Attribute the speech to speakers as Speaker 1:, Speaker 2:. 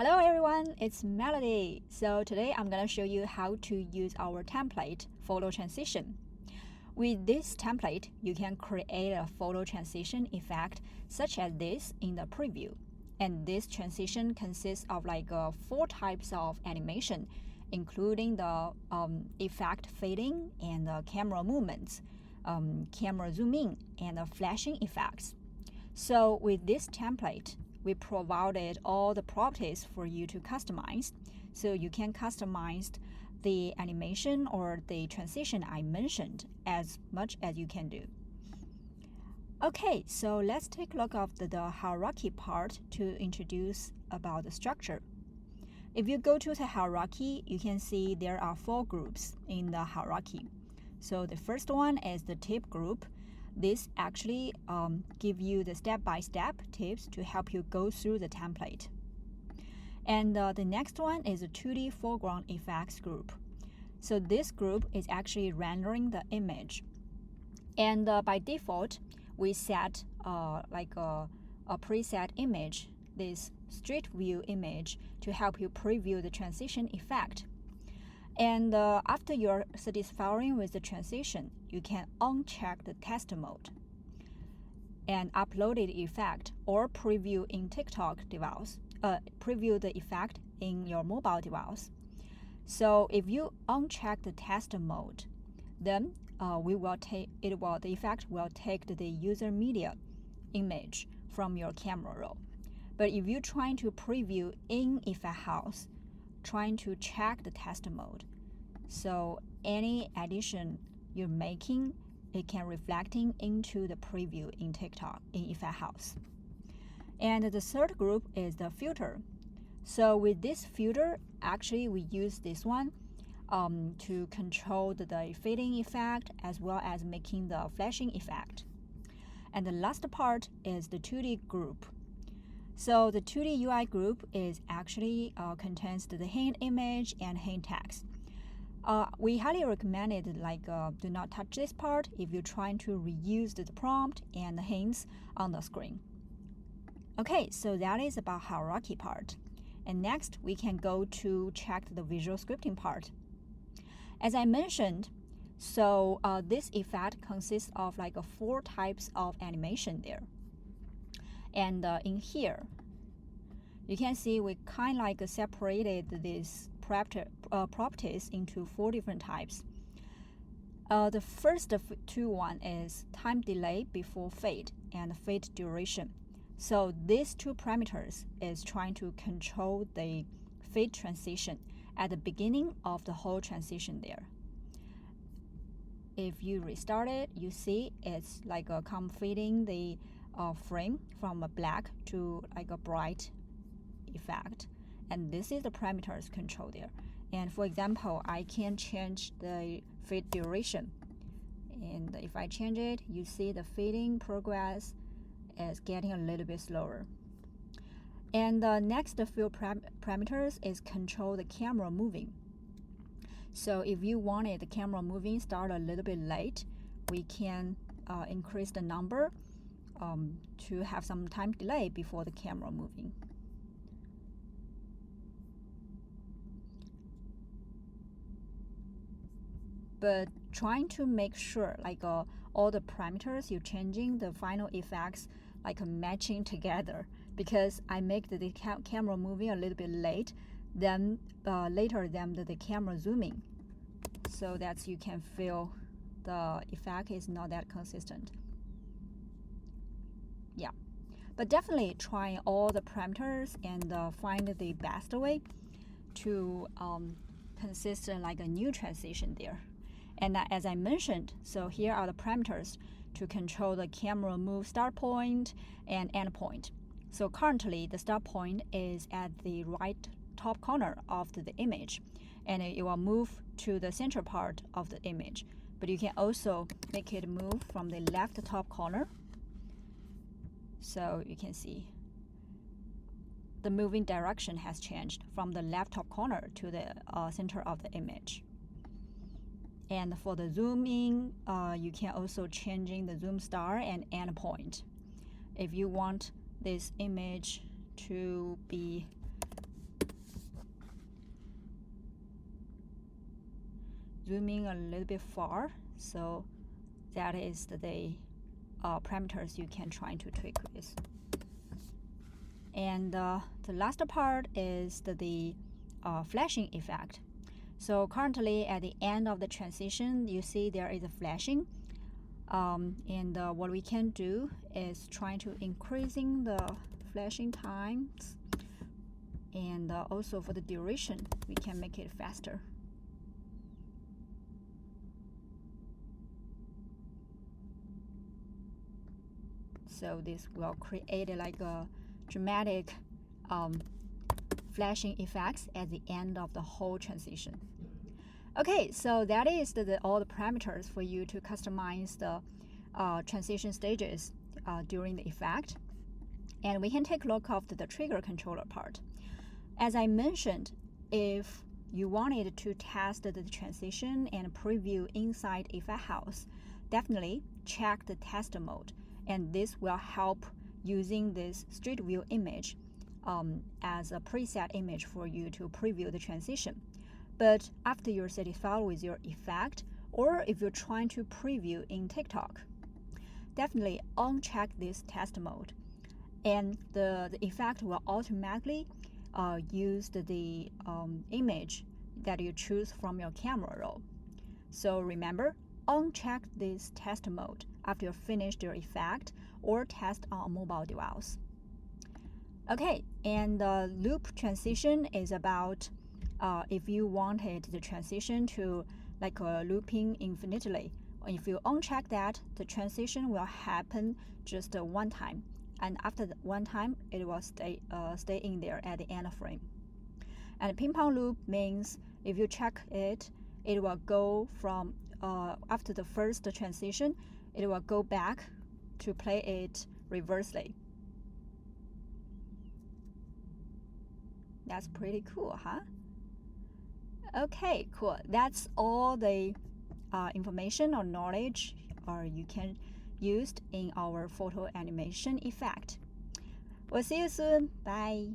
Speaker 1: Hello everyone, it's Melody. So today I'm going to show you how to use our template photo transition. With this template, you can create a photo transition effect such as this in the preview. And this transition consists of four types of animation, including the effect fading and the camera movements, camera zooming, and the flashing effects. So with this template, we provided all the properties for you to customize. So you can customize the animation or the transition I mentioned as much as you can do. Okay, so let's take a look at the hierarchy part to introduce about the structure. If you go to the hierarchy, you can see there are four groups in the hierarchy. So the first one is the tip group. This actually give you the step-by-step tips to help you go through the template. And the next one is the 2D foreground effects group. So this group is actually rendering the image. And by default, we set a preset image, this street view image, to help you preview the transition effect. And after you're satisfied with the transition, you can uncheck the test mode and upload the effect or preview in TikTok device. Preview the effect in your mobile device. So if you uncheck the test mode, then the effect will take the user media image from your camera roll. But if you're trying to preview in Effect House, trying to check the test mode. So any addition you're making, it can reflecting into the preview in TikTok in Effect House. And the third group is the filter. So with this filter, actually we use this one to control the fading effect as well as making the flashing effect. And the last part is the 2D group. So the 2D UI group is actually contains the hint image and hint text. We highly recommend it do not touch this part if you're trying to reuse the prompt and the hints on the screen. Okay, so that is about hierarchy part. And next we can go to check the visual scripting part. As I mentioned, so this effect consists of four types of animation there. And in here, you can see we kind of separated these properties into four different types. The first one is time delay before fade and fade duration. So these two parameters is trying to control the fade transition at the beginning of the whole transition there. If you restart it, you see it's come fading the frame from a black to a bright effect, and this is the parameters control there. And for example, I can change the fade duration, and if I change it, you see the fading progress is getting a little bit slower. And the next few parameters is control the camera moving. So if you wanted the camera moving start a little bit late, we can increase the number to have some time delay before the camera moving. But trying to make sure all the parameters you're changing, the final effects matching together, because I make the camera moving a little bit late, then later than the camera zooming, so that you can feel the effect is not that consistent. Yeah, but definitely try all the parameters and find the best way to consistent a new transition there. And as I mentioned, so here are the parameters to control the camera move start point and end point. So currently the start point is at the right top corner of the image, and it will move to the central part of the image. But you can also make it move from the left top corner. So you can see the moving direction has changed from the left top corner to the center of the image. And for the zoom in, you can also changing the zoom start and end point. If you want this image to be zooming a little bit far. So that is the parameters you can try to tweak with. And the last part is the flashing effect. So currently at the end of the transition, you see there is a flashing. And what we can do is try to increasing the flashing times, and also for the duration, we can make it faster. So this will create like a dramatic flashing effects at the end of the whole transition. Okay, so that is all the parameters for you to customize the transition stages during the effect. And we can take a look at the trigger controller part. As I mentioned, if you wanted to test the transition and preview inside Effect House, definitely check the test mode, and this will help using this Street View image as a preset image for you to preview the transition. But after you're satisfied with your effect, or if you're trying to preview in TikTok, definitely uncheck this test mode, and the effect will automatically use the image that you choose from your camera roll. So remember, uncheck this test mode after you finish your effect or test on a mobile device. Okay, and the loop transition is about if you wanted the transition to like looping infinitely. If you uncheck that, the transition will happen just one time, and after the one time, it will stay in there at the end of frame. And ping pong loop means if you check it, it will go from after the first transition, it will go back to play it reversely. That's pretty cool, huh? Okay, cool. That's all the information or knowledge you can use in our photo animation effect. We'll see you soon. Bye.